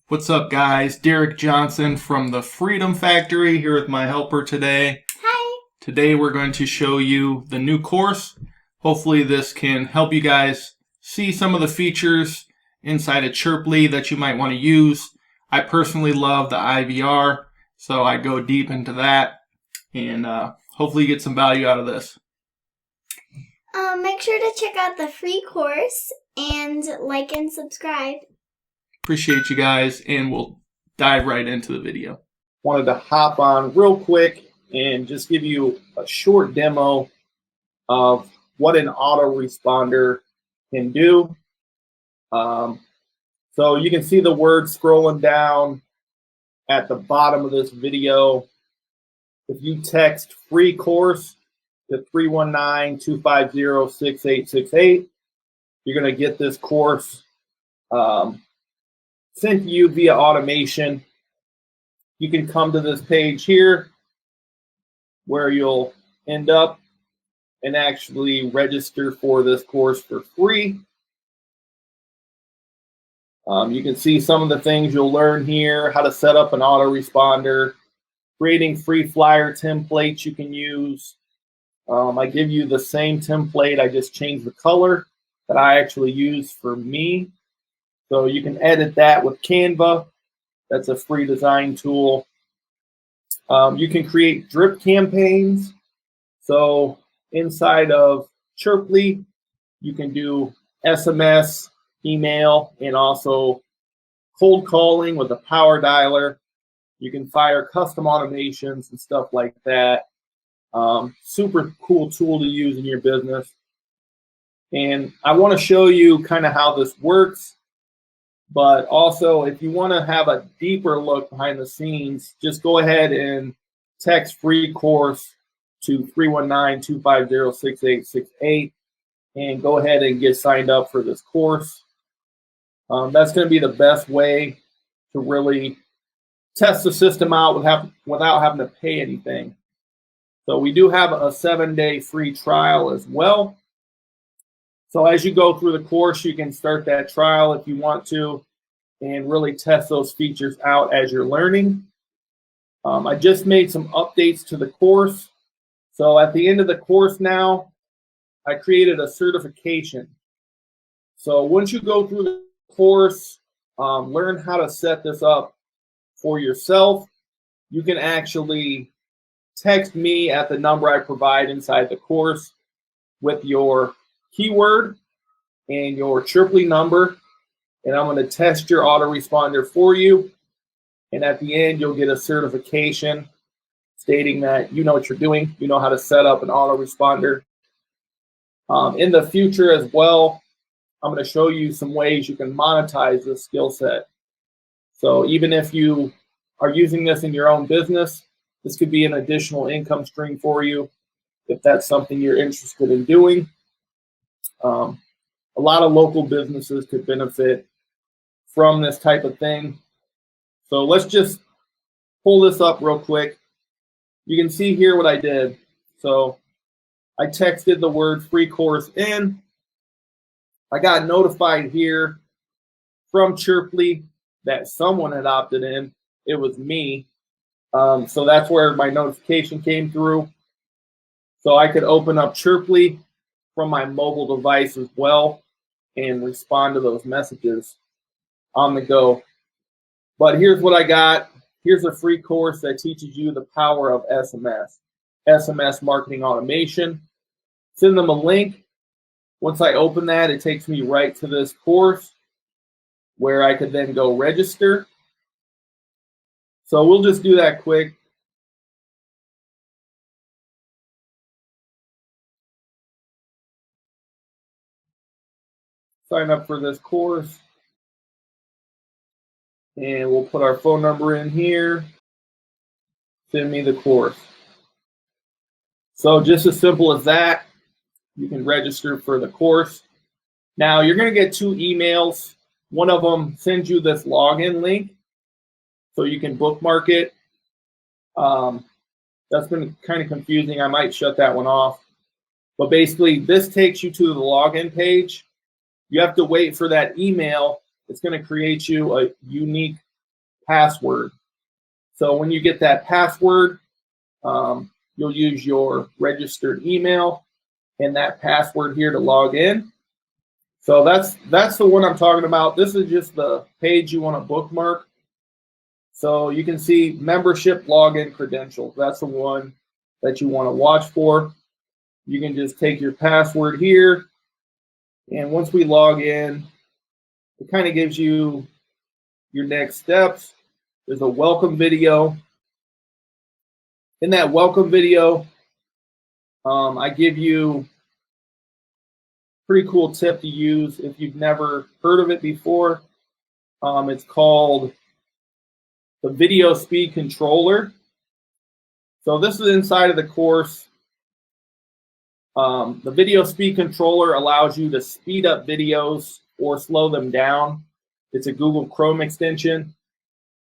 What's up, guys? Derek Johnson from the Freedom Factory here with my helper today. Hi. Today we're going to show you the new course. Hopefully this can help you guys see some of the features inside of Chirply that you might want to use. I personally love the IVR, so I go deep into that and hopefully get some value out of this. Make sure to check out the free course and like and subscribe. Appreciate you guys, and we'll dive right into the video. Wanted to hop on real quick and just give you a short demo of what an autoresponder can do. So you can see the word scrolling down at the bottom of this video. If you text free course to 319-250-6868, you're going to get this course sent to you via automation. You can come to this page here where you'll end up and actually register for this course for free. You can see some of the things you'll learn here: how to set up an autoresponder, creating free flyer templates you can use. I give you the same template, I just changed the color that I actually use for me. So you can edit that with Canva. That's a free design tool. You can create drip campaigns. So inside of Chirply, you can do SMS, email, and also cold calling with a power dialer. You can fire custom automations and stuff like that. Super cool tool to use in your business. And I want to show you kind of how this works. But also, if you want to have a deeper look behind the scenes, just go ahead and text free course to 319-250-6868 and go ahead and get signed up for this course. That's going to be the best way to really test the system out without having to pay anything. So we do have a 7-day free trial as well. So as you go through the course, you can start that trial if you want to and really test those features out as you're learning. I just made some updates to the course. So at the end of the course now, I created a certification. So once you go through the course, learn how to set this up for yourself, you can actually text me at the number I provide inside the course with your keyword and your Chirply number, and I'm going to test your autoresponder for you. And at the end, you'll get a certification stating that you know what you're doing, you know how to set up an autoresponder. In the future as well, I'm going to show you some ways you can monetize this skill set. So even if you are using this in your own business, this could be an additional income stream for you if that's something you're interested in doing. A lot of local businesses could benefit from this type of thing. So let's just pull this up real quick. You can see here what I did. So I texted the word free course in. I got notified here from Chirply that someone had opted in. It was me. So that's where my notification came through. So I could open up Chirply from my mobile device as well and respond to those messages on the go. But here's what I got. Here's a free course that teaches you the power of SMS Marketing Automation. Send them a link. Once I open that, it takes me right to this course where I could then go register. So we'll just do that quick. Sign up for this course. And we'll put our phone number in here. Send me the course. So just as simple as that, you can register for the course. Now you're going to get 2 emails. One of them sends you this login link so you can bookmark it. That's been kind of confusing. I might shut that one off. But basically, this takes you to the login page. You have to wait for that email. It's going to create you a unique password. So when you get that password, you'll use your registered email and that password here to log in. So that's the one I'm talking about. This is just the page you want to bookmark. So you can see membership login credentials. That's the one that you want to watch for. You can just take your password here, and once we log in, it kind of gives you your next steps. There's a welcome video. In that welcome video, I give you a pretty cool tip to use if you've never heard of it before. It's called the Video Speed Controller. So this is inside of the course. The Video Speed Controller allows you to speed up videos or slow them down. It's a Google Chrome extension.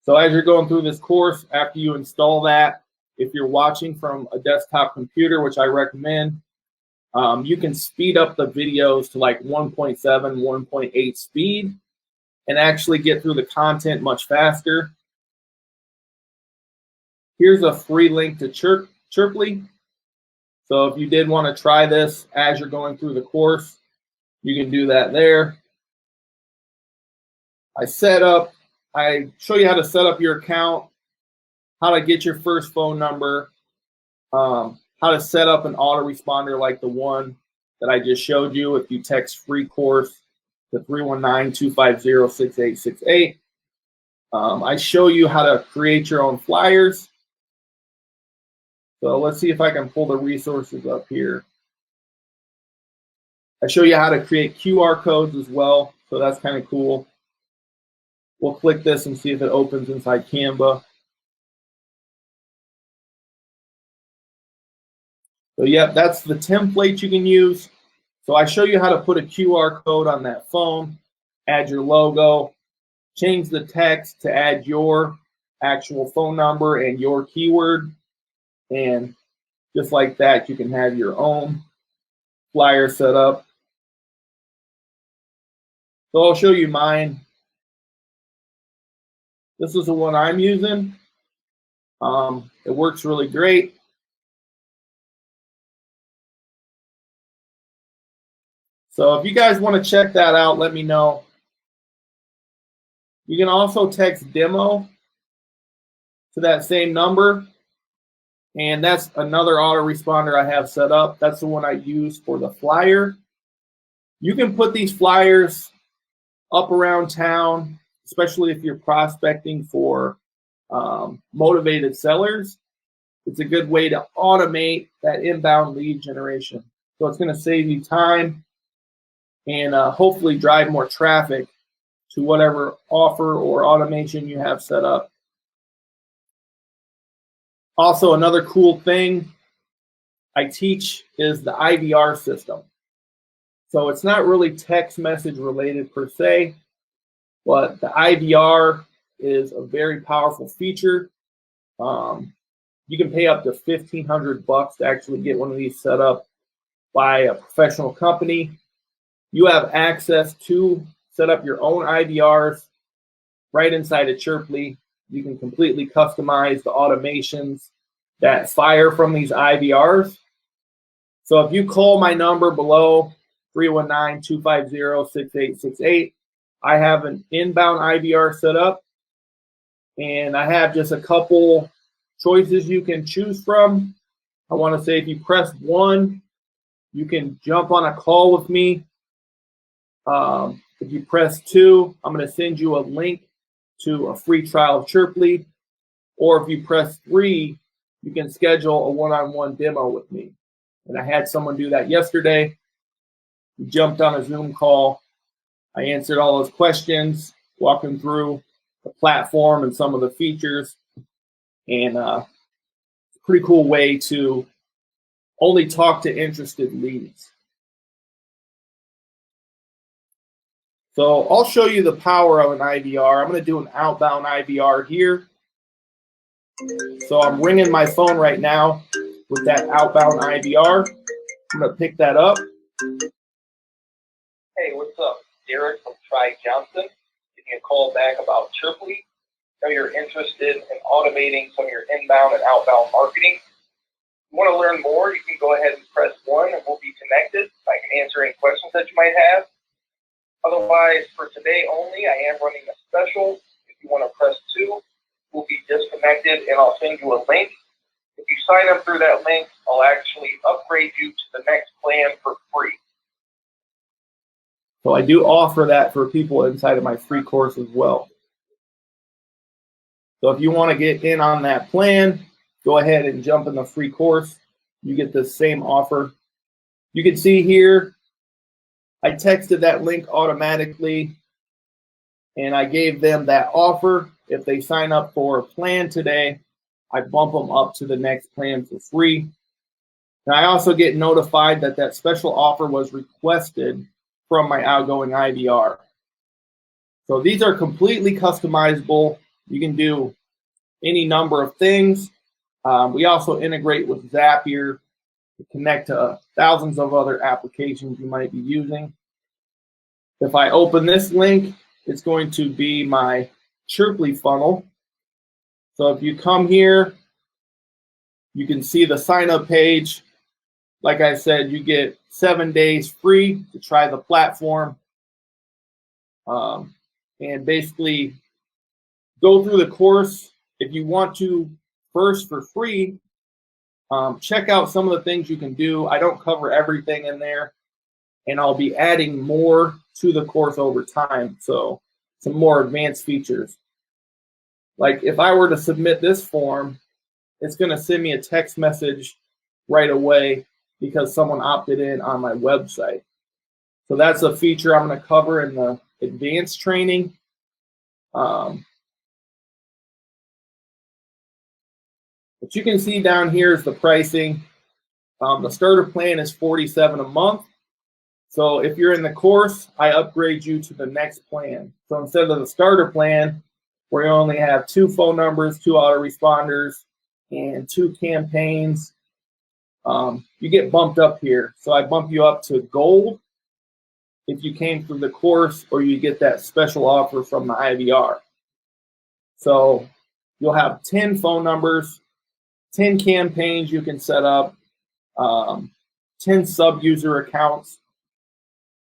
So as you're going through this course, after you install that, if you're watching from a desktop computer, which I recommend, you can speed up the videos to like 1.7, 1.8 speed and actually get through the content much faster. Here's a free link to Chirply. So if you did want to try this as you're going through the course, you can do that there. I show you how to set up your account, how to get your first phone number, how to set up an autoresponder like the one that I just showed you if you text free course to 319-250-6868. I show you how to create your own flyers. So let's see if I can pull the resources up here. I show you how to create QR codes as well, so that's kind of cool. We'll click this and see if it opens inside Canva. So yeah, that's the template you can use. So I show you how to put a QR code on that phone, add your logo, change the text to add your actual phone number and your keyword. And just like that, you can have your own flyer set up. So I'll show you mine. This is the one I'm using. It works really great. So if you guys want to check that out, let me know. You can also text demo to that same number. And that's another autoresponder I have set up. That's the one I use for the flyer. You can put these flyers up around town, especially if you're prospecting for motivated sellers. It's a good way to automate that inbound lead generation. So it's going to save you time and hopefully drive more traffic to whatever offer or automation you have set up. Also, another cool thing I teach is the IVR system. So it's not really text message related per se, but the IVR is a very powerful feature. You can pay up to $1,500 to actually get one of these set up by a professional company. You have access to set up your own IVRs right inside of Chirply. You can completely customize the automations that fire from these IVRs. So if you call my number below, 319-250-6868, I have an inbound IVR set up, and I have just a couple choices you can choose from. I want to say if you press 1, you can jump on a call with me. If you press 2, I'm going to send you a link to a free trial of Chirply. Or if you press 3, you can schedule a one-on-one demo with me. And I had someone do that yesterday. We jumped on a Zoom call. I answered all those questions, walked him through the platform and some of the features. And it's a pretty cool way to only talk to interested leads. So I'll show you the power of an IVR. I'm going to do an outbound IVR here. So I'm ringing my phone right now with that outbound IVR. I'm going to pick that up. Hey, what's up? Derek from Try Johnson. Give me a call back about Chirply. Now you're interested in automating some of your inbound and outbound marketing. If you want to learn more, you can go ahead and press 1 and we'll be connected. I can answer any questions that you might have. Otherwise, for today only, I am running a special. If you want to press 2, we'll be disconnected and I'll send you a link. If you sign up through that link, I'll actually upgrade you to the next plan for free. So I do offer that for people inside of my free course as well. So if you want to get in on that plan, go ahead and jump in the free course. You get the same offer. You can see here, I texted that link automatically and I gave them that offer. If they sign up for a plan today, I bump them up to the next plan for free. And I also get notified that that special offer was requested from my outgoing IVR. So these are completely customizable. You can do any number of things. We also integrate with Zapier to connect to thousands of other applications you might be using. If I open this link, it's going to be my Chirply funnel. So if you come here, you can see the sign-up page. Like I said, you get 7 days free to try the platform. And basically go through the course. If you want to first for free, check out some of the things you can do. I don't cover everything in there, and I'll be adding more to the course over time. So some more advanced features. Like if I were to submit this form, it's going to send me a text message right away because someone opted in on my website. So that's a feature I'm going to cover in the advanced training. What you can see down here is the pricing. The starter plan is $47 a month. So if you're in the course, I upgrade you to the next plan. So instead of the starter plan, where you only have 2 phone numbers, 2 autoresponders, and 2 campaigns, you get bumped up here. So I bump you up to gold if you came through the course, or you get that special offer from the IVR. So you'll have 10 phone numbers, 10 campaigns you can set up, 10 sub-user accounts.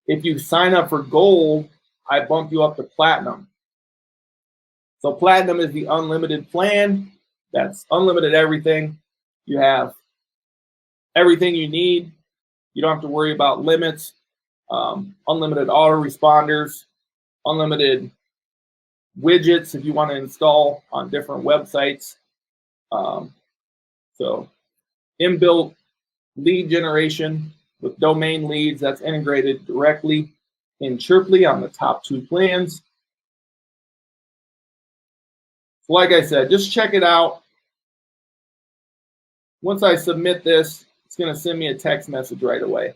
If you sign up for gold, I bump you up to platinum. So platinum is the unlimited plan. That's unlimited everything. You have everything you need. You don't have to worry about limits. Unlimited autoresponders, unlimited widgets if you want to install on different websites. So inbuilt lead generation with domain leads that's integrated directly in Chirply on the top 2 plans. So like I said, just check it out. Once I submit this, it's going to send me a text message right away,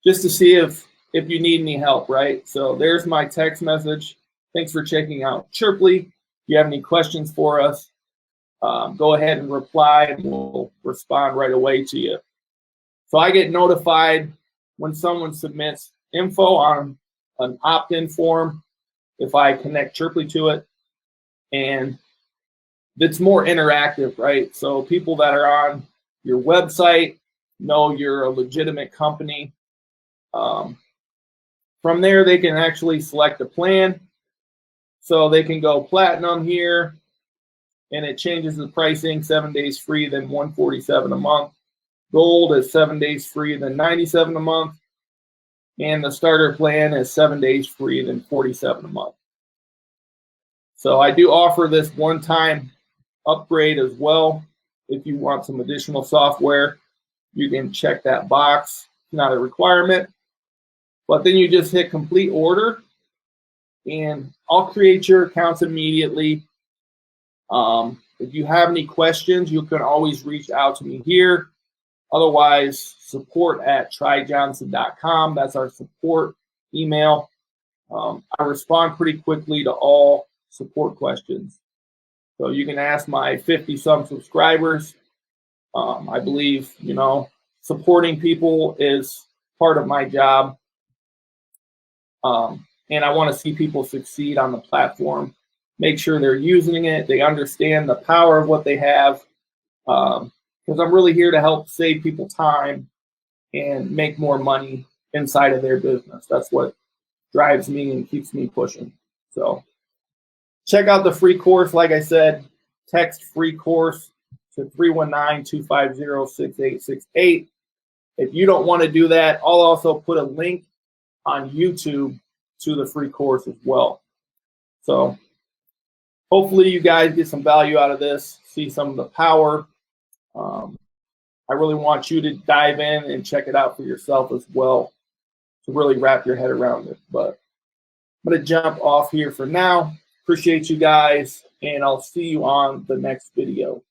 just to see if you need any help, right? So there's my text message. Thanks for checking out Chirply. If you have any questions for us, go ahead and reply and we'll respond right away to you. So I get notified when someone submits info on an opt-in form if I connect Chirply to it. And it's more interactive, right? So people that are on your website know you're a legitimate company. From there, they can actually select a plan. So they can go platinum here, and it changes the pricing, 7 days free, then $147 a month. Gold is 7 days free, then $97 a month. And the starter plan is 7 days free, then $47 a month. So I do offer this one-time upgrade as well. If you want some additional software, you can check that box. It's not a requirement. But then you just hit complete order, and I'll create your accounts immediately. If you have any questions, you can always reach out to me here. Otherwise, support@tryjohnson.com. That's our support email. I respond pretty quickly to all support questions. So you can ask my 50-some subscribers. I believe, supporting people is part of my job. And I want to see people succeed on the platform make sure they're using it, they understand the power of what they have, because I'm really here to help save people time and make more money inside of their business. That's what drives me and keeps me pushing. So check out the free course. Like I said, text free course to 319-250-6868. If you don't want to do that, I'll also put a link on YouTube to the free course as well. So hopefully you guys get some value out of this, see some of the power. I really want you to dive in and check it out for yourself as well to really wrap your head around it. But I'm going to jump off here for now. Appreciate you guys, and I'll see you on the next video.